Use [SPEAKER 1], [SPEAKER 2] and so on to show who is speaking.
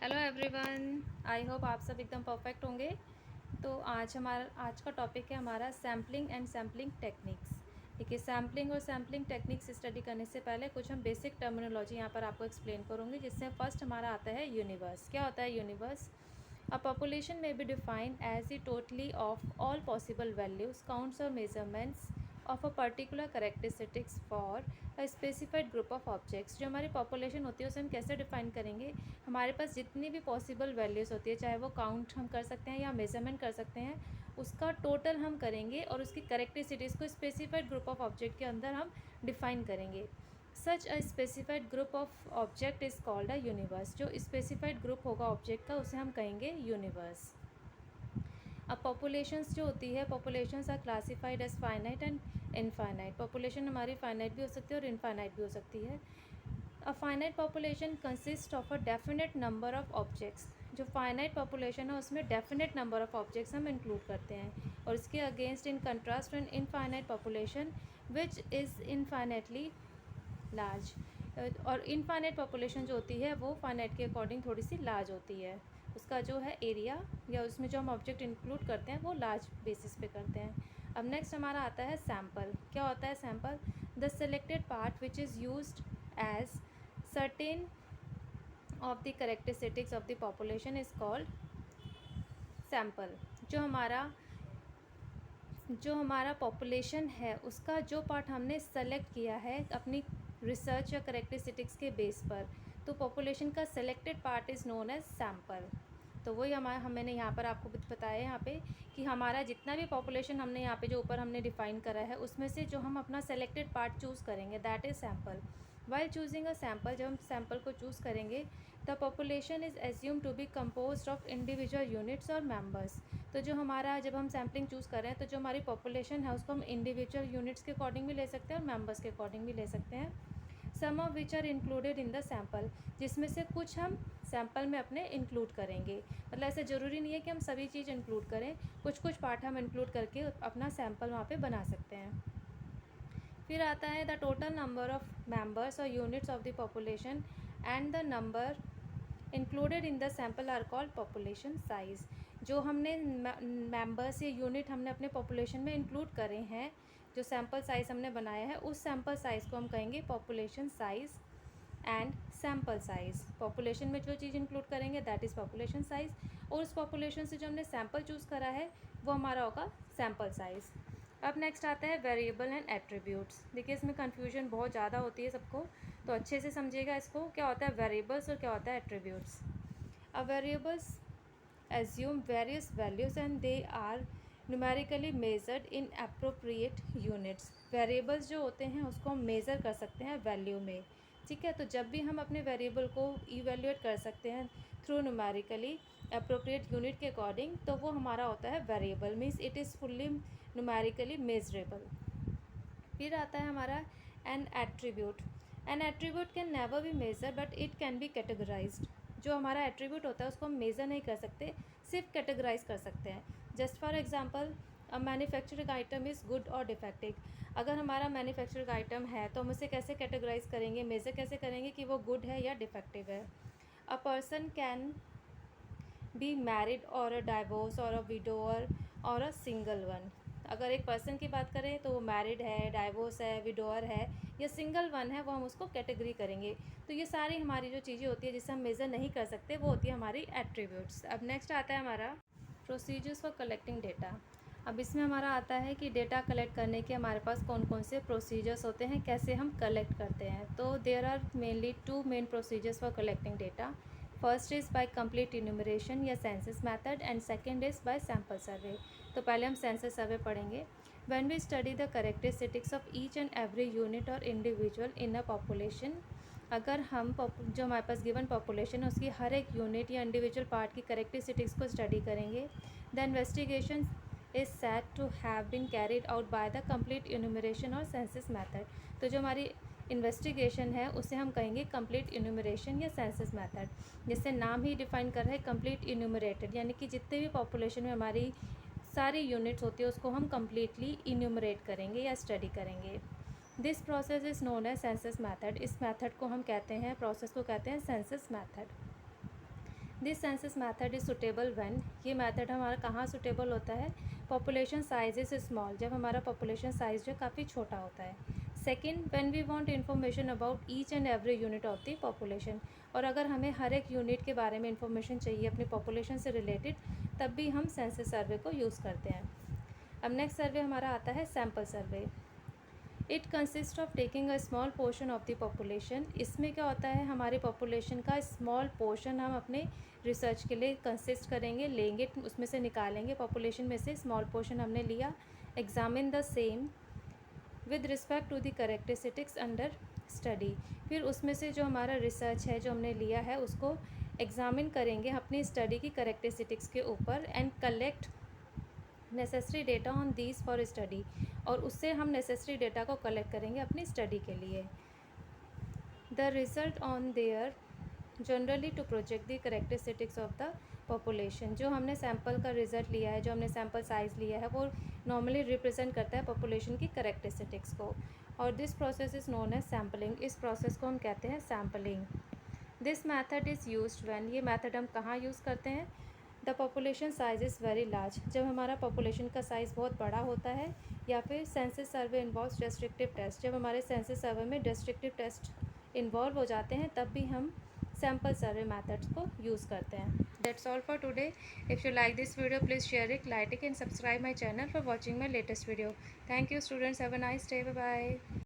[SPEAKER 1] Hello everyone, I hope आप सब एकदम परफेक्ट होंगे। तो आज का टॉपिक है हमारा सैम्पलिंग एंड सैम्पलिंग टेक्निक्स। देखिए, सैम्पलिंग और सैम्पलिंग टेक्निक्स स्टडी करने से पहले कुछ हम बेसिक टर्मिनोलॉजी यहाँ पर आपको एक्सप्लेन करूँगी, जिससे फर्स्ट हमारा आता है यूनिवर्स। क्या होता है यूनिवर्स? अ पॉपुलेशन में be defined as the totality of all possible values, counts और measurements of a particular characteristics for a specified group of objects. जो हमारी पॉपुलेशन होती है उसे हम कैसे डिफाइन करेंगे? हमारे पास जितनी भी पॉसिबल वैल्यूज़ होती है, चाहे वो काउंट हम कर सकते हैं या मेजरमेंट कर सकते हैं, उसका टोटल हम करेंगे और उसकी करेक्टरिस्टिक्स को स्पेसिफाइड ग्रुप ऑफ ऑब्जेक्ट के अंदर हम डिफाइन करेंगे। Such a specified group of object is called a universe. जो स्पेसिफाइड ग्रुप होगा ऑब्जेक्ट का, उसे हम कहेंगे यूनिवर्स। अब पॉपुलेशंस जो होती है, populations are classified as finite and infinite. Population हमारी फाइनाइट भी हो सकती है और इनफाइनाइट भी हो सकती है। A finite population consist of a definite number of objects. जो फाइनाइट पॉपुलेशन है उसमें डेफिनेट नंबर ऑफ ऑब्जेक्ट्स हम इंक्लूड करते हैं, और इसके against in contrast an infinite population which is infinitely large. और इनफाइनाइट पॉपुलेशन जो होती है वो फाइनाइट के अकॉर्डिंग थोड़ी सी लार्ज होती है। उसका जो है एरिया या उसमें जो हम ऑब्जेक्ट इंक्लूड करते हैं वो लार्ज बेसिस पे करते हैं। अब नेक्स्ट हमारा आता है सैम्पल। क्या होता है sample? The selected part which is used as certain of the characteristics of the population is called sample. जो हमारा पॉपुलेशन है उसका जो पार्ट हमने सेलेक्ट किया है अपनी रिसर्च या करेक्टरिस्टिक्स के बेस पर, तो पॉपुलेशन का selected part is known as sample. तो वही मैंने यहाँ पर आपको बताया यहाँ पे कि हमारा जितना भी पॉपुलेशन हमने यहाँ पे जो ऊपर हमने डिफाइन करा है उसमें से जो हम अपना सेलेक्टेड पार्ट चूज़ करेंगे, that is sample. While choosing a sample, जब हम सैम्पल को चूज़ करेंगे, the population is assume to be compose of individual units और मेम्बर्स। तो जो हमारा जब हम सैम्पलिंग चूज़ कर रहे हैं तो जो हमारी पॉपुलेशन है उसको हम इंडिविजुअल यूनिट्स के अकॉर्डिंग भी ले सकते हैं और मेम्बर्स के अकॉर्डिंग भी ले सकते हैं। Some of which are included in the sample, जिसमें से कुछ हम सैम्पल में अपने इंक्लूड करेंगे। मतलब ऐसा ज़रूरी नहीं है कि हम सभी चीज़ इंक्लूड करें, कुछ कुछ पार्ट हम इंक्लूड करके अपना सैम्पल वहाँ पे बना सकते हैं। फिर आता है the total number of members और units of the population and the number included in the sample are called population size. जो हमने मेंबर्स या यूनिट हमने अपने पॉपुलेशन में इंक्लूड करे हैं, जो सैम्पल साइज़ हमने बनाया है, उस सैम्पल साइज़ को हम कहेंगे population size and sample size. Population में जो चीज़ इंक्लूड करेंगे दैट इज़ पॉपुलेशन साइज़, और उस पॉपुलेशन से जो हमने सैम्पल चूज़ करा है वो हमारा होगा सैम्पल साइज़। अब नेक्स्ट आता है वेरिएबल एंड एट्रीब्यूट्स। देखिए, इसमें कन्फ्यूजन बहुत ज़्यादा होती है सबको, तो अच्छे से समझिएगा इसको। क्या होता है वेरिएबल्स और क्या होता है एट्रीब्यूट्स? अब variables assume various values and they are numerically measured in appropriate units। Variables जो होते हैं उसको हम मेज़र कर सकते हैं वैल्यू में, ठीक है। तो जब भी हम अपने वेरिएबल को इवेल्यूएट कर सकते हैं थ्रू न्यूमेरिकली अप्रोप्रिएट यूनिट के अकॉर्डिंग, तो वो हमारा होता है variable, means it is fully numerically measurable. फिर आता है हमारा an attribute. An attribute can never be measure but it can be categorized. जो हमारा एट्रीब्यूट होता है उसको हम मेज़र नहीं कर सकते, सिर्फ कैटेगराइज कर सकते हैं। Just for example, a manufacturing item is good और डिफेक्टिव। अगर हमारा मैन्युफैक्चरिंग आइटम है तो हम उसे कैसे कैटेगराइज करेंगे, मेज़र कैसे करेंगे कि वो गुड है या डिफेक्टिव है। A person can be married और अ डाइवोर्स और अ विडोअर और अ सिंगल वन। अगर एक पर्सन की बात करें तो वो मैरिड है, डाइवोर्स है, विडोअर है या सिंगल वन है, वो हम उसको कैटेगरी करेंगे। तो ये सारी हमारी जो चीज़ें होती है जिसे हम मेज़र नहीं कर सकते, वो होती है हमारी एट्रीब्यूट्स। अब नेक्स्ट आता है हमारा प्रोसीजर्स फॉर कलेक्टिंग डेटा। अब इसमें हमारा आता है कि डेटा कलेक्ट करने के हमारे पास कौन कौन से प्रोसीजर्स होते हैं, कैसे हम कलेक्ट करते हैं। तो there are mainly two main procedures for collecting data. First is by complete enumeration या census method and second is by sample survey. तो पहले हम सेंसस सर्वे पढ़ेंगे। When we study the characteristics of each and every unit और individual in a population, अगर हम जो हमारे पास गिवन पॉपुलेशन है उसकी हर एक यूनिट या इंडिविजुअल पार्ट की करेक्टरिस्टिक्स को स्टडी करेंगे, the investigation is set to have been carried out by the complete enumeration और सेंसस मेथड। तो जो हमारी इन्वेस्टिगेशन है उसे हम कहेंगे कंप्लीट इन्यूमरेशन या सेंसस मेथड, जिससे नाम ही डिफाइन कर रहा है कंप्लीट इन्यूमरेटेड, यानी कि जितने भी पॉपुलेशन में हमारी सारी यूनिट्स होती है उसको हम कम्प्लीटली इन्यूमरेट करेंगे या स्टडी करेंगे। This process is known as census method. इस मेथड को हम कहते हैं, प्रोसेस को कहते हैं census method. This census method is suitable when, ये मैथड हमारा कहाँ सुटेबल होता है, पॉपुलेशन साइज इज़ स्मॉल, जब हमारा पॉपुलेशन साइज जो काफ़ी छोटा होता है। Second, when we want information about each and every unit of the population, और अगर हमें हर एक यूनिट के बारे में इन्फॉर्मेशन चाहिए अपनी पॉपुलेशन से रिलेटेड, तब भी हम सेंसस सर्वे को यूज़ करते हैं। अब नेक्स्ट सर्वे हमारा आता है sample survey. It consist of taking a small portion of the population, इसमें क्या होता है, हमारी पॉपुलेशन का स्मॉल पोर्शन हम अपने रिसर्च के लिए कंसिस्ट करेंगे, लेंगे, उसमें से निकालेंगे, पॉपुलेशन में से स्मॉल पोर्शन हमने लिया, examine the same with respect to the characteristics under study, फिर उसमें से जो हमारा रिसर्च है जो हमने लिया है उसको एग्जामिन करेंगे अपनी स्टडी की करेक्टरिस्टिक्स के ऊपर, and collect necessary data on these for study, और उससे हम नेसेसरी डेटा को कलेक्ट करेंगे अपनी स्टडी के लिए। The result on their generally to project the characteristics of the population, जो हमने सैम्पल का रिजल्ट लिया है, जो हमने सैम्पल साइज़ लिया है, वो नॉर्मली रिप्रेजेंट करता है पॉपुलेशन की करेक्टरिस्टिक्स को, और this process is known as sampling, इस प्रोसेस को हम कहते हैं sampling. This method is used when, ये मैथड हम कहाँ यूज़ करते हैं, the population size is very large, जब हमारा पॉपुलेशन का साइज़ बहुत बड़ा होता है, या फिर सेंसस सर्वे इन्वॉल्व्स डिस्ट्रिक्टिव टेस्ट, जब हमारे सेंसस सर्वे में डिस्ट्रिक्टिव टेस्ट इन्वॉल्व हो जाते हैं, तब भी हम सैम्पल सर्वे मैथड्स को यूज़ करते हैं। That's all for today. If you like this video please share it, like it and subscribe my channel for watching my latest video. Thank you students, have a nice day, bye bye.